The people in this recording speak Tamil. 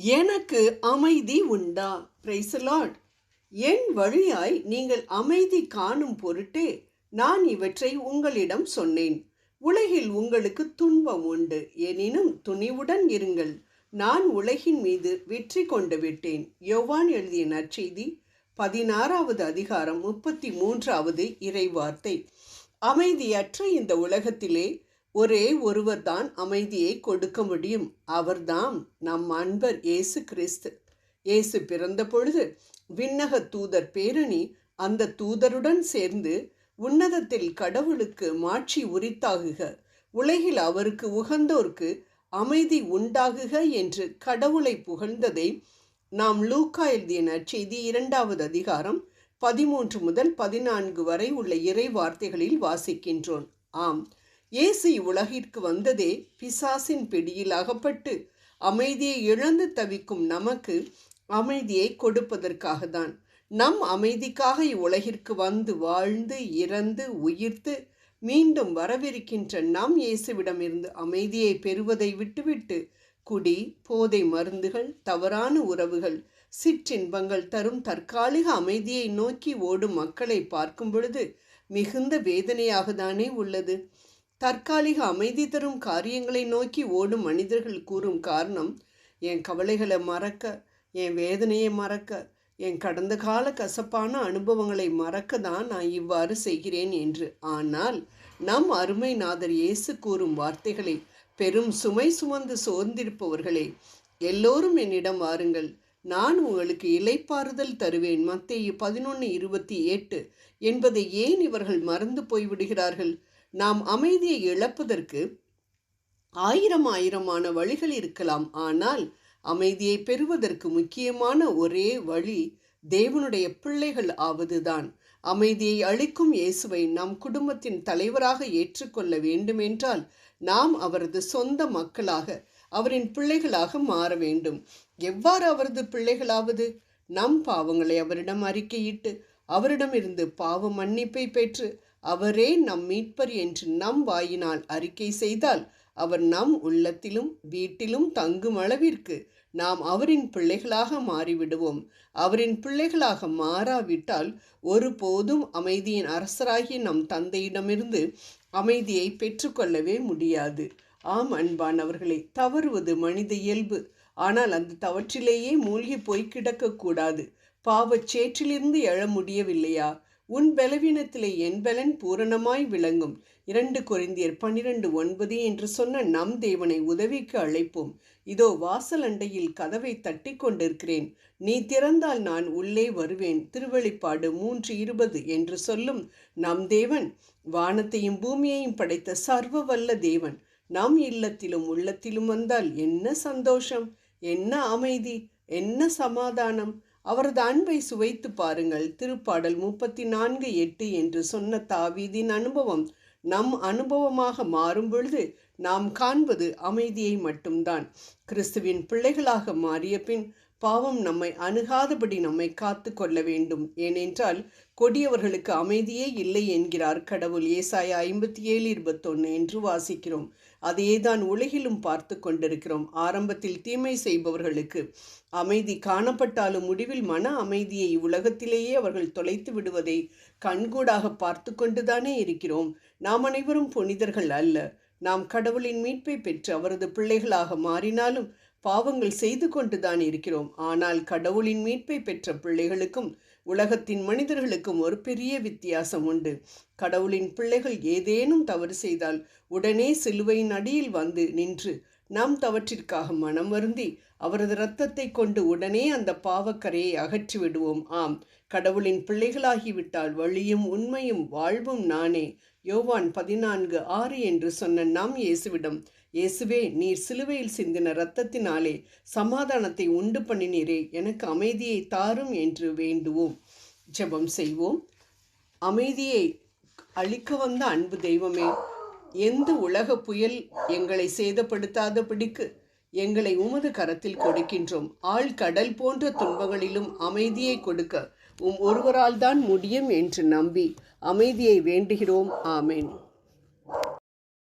எனக்கு அமைதி உண்டா? Praise the Lord. என் வழியாய் நீங்கள் அமைதி காணும் பொருட்டே நான் இவற்றை உங்களிடம் சொன்னேன். உலகில் உங்களுக்கு துன்பம் உண்டு, எனினும் துணிவுடன் இருங்கள், நான் உலகின் மீது வெற்றி கொண்டு விட்டேன். யோவான் எழுதிய நற்செய்தி 16வது அதிகாரம் 33வது இறைவார்த்தை. அமைதியற்ற இந்த உலகத்திலே ஒரே ஒருவர்தான் அமைதியை கொடுக்க முடியும். அவர்தான் நம் அன்பர் இயேசு கிறிஸ்து. இயேசு பிறந்த பொழுது விண்ணக தூதர் பேரணி அந்த தூதருடன் சேர்ந்து உன்னதத்தில் கடவுளுக்கு மாட்சி உரித்தாகுக, உலகில் அவருக்கு உகந்தோர்க்கு அமைதி உண்டாகுக என்று கடவுளை புகழ்ந்ததை நாம் லூக்கா எழுதிய நற்செய்தி 2வது அதிகாரம் 13 முதல் 14 வரை உள்ள இறை வார்த்தைகளில் வாசிக்கின்றோம். ஆம், இயேசு உலகிற்கு வந்ததே பிசாசின் பிடியில் அகப்பட்டு அமைதியை இழந்து தவிக்கும் நமக்கு அமைதியை கொடுப்பதற்காக தான். நம் அமைதிக்காக இவ்வுலகிற்கு வந்து வாழ்ந்து இறந்து உயிர்த்து மீண்டும் வரவிருக்கின்ற நம் இயேசுவிடமிருந்து அமைதியை பெறுவதை விட்டுவிட்டு குடி, போதை மருந்துகள், தவறான உறவுகள், சிற்றின்பங்கள் தரும் தற்காலிக அமைதியை நோக்கி ஓடும் மக்களை பார்க்கும் பொழுது மிகுந்த வேதனையாக தானே உள்ளது. தற்காலிக அமைதி தரும் காரியங்களை நோக்கி ஓடும் மனிதர்கள் கூறும் காரணம், என் கவலைகளை மறக்க, என் வேதனையை மறக்க, என் கடந்த கால கசப்பான அனுபவங்களை மறக்க தான் நான் இவ்வாறு செய்கிறேன் என்று. ஆனால் நம் அருமை நாதர் இயேசு கூறும் வார்த்தைகளை, பெரும் சுமை சுமந்து சோர்ந்திருப்பவர்களே, எல்லோரும் என்னிடம் வாருங்கள், நான் உங்களுக்கு இளைப்பாறுதல் தருவேன். மத்தேயு 11:28 என்பதை ஏன் இவர்கள் மறந்து போய்விடுகிறார்கள்? நாம் அமைதியை இழப்பதற்கு ஆயிரமான வழிகள் இருக்கலாம். ஆனால் அமைதியை பெறுவதற்கு முக்கியமான ஒரே வழி தேவனுடைய பிள்ளைகள் ஆவதுதான். அமைதியை அளிக்கும் இயேசுவை நம் குடும்பத்தின் தலைவராக ஏற்றுக்கொள்ள வேண்டுமென்றால் நாம் அவரது சொந்த மக்களாக, அவரின் பிள்ளைகளாக மாற வேண்டும். எவ்வாறு அவரது பிள்ளைகளாவது? நம் பாவங்களை அவரிடம் அறிக்கையிட்டு அவரிடமிருந்து பாவ மன்னிப்பை பெற்று அவரே நம் மீட்பர் என்று நம் வாயினால் அறிக்கை செய்தால் அவர் நம் உள்ளத்திலும் வீட்டிலும் தங்கும் அளவிற்கு நாம் அவரின் பிள்ளைகளாக மாறிவிடுவோம். அவரின் பிள்ளைகளாக மாறாவிட்டால் ஒருபோதும் அமைதியின் அரசராகிய நம் தந்தையிடமிருந்து அமைதியை பெற்றுக்கொள்ளவே முடியாது. ஆம் அன்பானவர்களே, தவறுவது மனித இயல்பு. ஆனால் அந்த தவற்றிலேயே மூழ்கி போய் கிடக்கக்கூடாது. பாவச்சேற்றிலிருந்து எழ முடியவில்லையா? உன் பலவீனத்திலே என் பலன் பூரணமாய் விளங்கும். 2 கொரிந்தியர் 12:9 என்று சொன்ன நம் தேவனை உதவிக்கு அழைப்போம். இதோ வாசல் அண்டையில் கதவை தட்டி கொண்டிருக்கிறேன், நீ திறந்தால் நான் உள்ளே வருவேன். திருவெளிப்பாடு 3:20 என்று சொல்லும் நம் தேவன் வானத்தையும் பூமியையும் படைத்த சர்வ வல்ல தேவன் நம் இல்லத்திலும் உள்ளத்திலும் வந்தால் என்ன சந்தோஷம், என்ன அமைதி, என்ன சமாதானம்! அவரது அன்பை சுவைத்து பாருங்கள். திருப்பாடல் 34:8 என்று சொன்ன தாவீதின் அனுபவம் நம் அனுபவமாக மாறும் பொழுது நாம் காண்பது அமைதியை மட்டும்தான். கிறிஸ்துவின் பிள்ளைகளாக மாறிய பின் பாவம் நம்மை அணுகாதபடி நம்மை காத்து கொள்ள வேண்டும். ஏனென்றால் கொடியவர்களுக்கு அமைதியே இல்லை என்கிறார் கடவுள். ஏசாயா 57:21 என்று வாசிக்கிறோம். அதையேதான் உலகிலும் பார்த்து கொண்டிருக்கிறோம். ஆரம்பத்தில் தீமை செய்பவர்களுக்கு அமைதி காணப்பட்டாலும் முடிவில் மன அமைதியை உலகத்திலேயே அவர்கள் தொலைத்து விடுவதை கண்கூடாக பார்த்து கொண்டுதானே இருக்கிறோம். நாம் அனைவரும் புனிதர்கள் அல்ல. நாம் கடவுளின் மீட்பை பெற்று அவரது பிள்ளைகளாக மாறினாலும் பாவங்கள் செய்து கொண்டுதான் இருக்கிறோம். ஆனால் கடவுளின் மீட்பை பெற்ற பிள்ளைகளுக்கும் உலகத்தின் மனிதர்களுக்கும் ஒரு பெரிய வித்தியாசம் உண்டு. கடவுளின் பிள்ளைகள் ஏதேனும் தவறு செய்தால் உடனே சிலுவையின் அடியில் வந்து நின்று நம் தவற்றிற்காக மனம் வருந்தி அவரது இரத்தத்தை கொண்டு உடனே அந்த பாவக்கரையை அகற்றி விடுவோம். ஆம், கடவுளின் பிள்ளைகளாகிவிட்டால் வழியும் உண்மையும் வாழ்வும் நானே. யோவான் 14:6 என்று சொன்ன நம் இயேசுவிடம், இயேசுவே, நீர் சிலுவையில் சிந்தின இரத்தத்தினாலே சமாதானத்தை உண்டு பண்ணினீரே, எனக்கு அமைதியை தாரும் என்று வேண்டுவோம். ஜெபம் செய்வோம். அமைதியை அளிக்க வந்த அன்பு தெய்வமே, எந்த உலக புயல் எங்களை சேதப்படுத்தாதபடிக்கு எங்களை உமது கரத்தில் கொடுக்கின்றோம். ஆழ்கடல் போன்ற துன்பங்களிலும் அமைதியை கொடுக்க ஒருவரால் தான் முடியும் என்று நம்பி அமைதியை வேண்டுகிறோம். ஆமேன்.